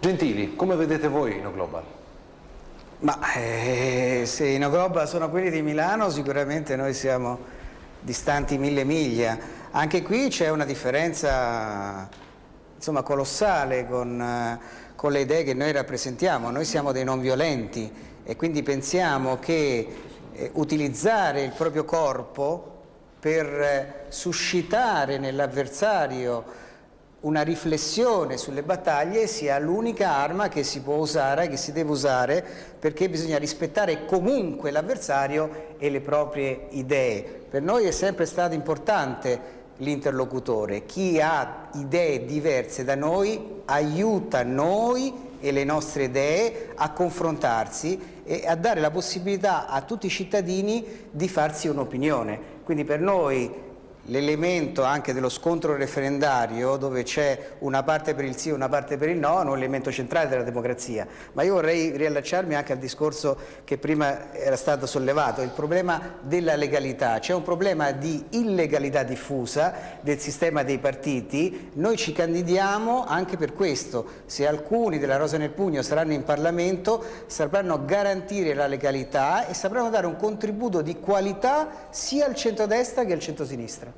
Gentili, come vedete voi InnoGlobal? Ma se InnoGlobal sono quelli di Milano, sicuramente noi siamo distanti 1000 miglia. Anche qui c'è una differenza, insomma, colossale con le idee che noi rappresentiamo. Noi siamo dei non violenti e quindi pensiamo che utilizzare il proprio corpo per suscitare nell'avversario una riflessione sulle battaglie sia l'unica arma che si può usare, che si deve usare, perché bisogna rispettare comunque l'avversario e le proprie idee. Per noi è sempre stato importante l'interlocutore. Chi ha idee diverse da noi aiuta noi e le nostre idee a confrontarsi e a dare la possibilità a tutti i cittadini di farsi un'opinione. Quindi per noi l'elemento anche dello scontro referendario, dove c'è una parte per il sì e una parte per il no, è un elemento centrale della democrazia. Ma io vorrei riallacciarmi anche al discorso che prima era stato sollevato, il problema della legalità. C'è un problema di illegalità diffusa del sistema dei partiti. Noi ci candidiamo anche per questo. Se alcuni della Rosa nel Pugno saranno in Parlamento, sapranno garantire la legalità e sapranno dare un contributo di qualità sia al centrodestra che al centrosinistra.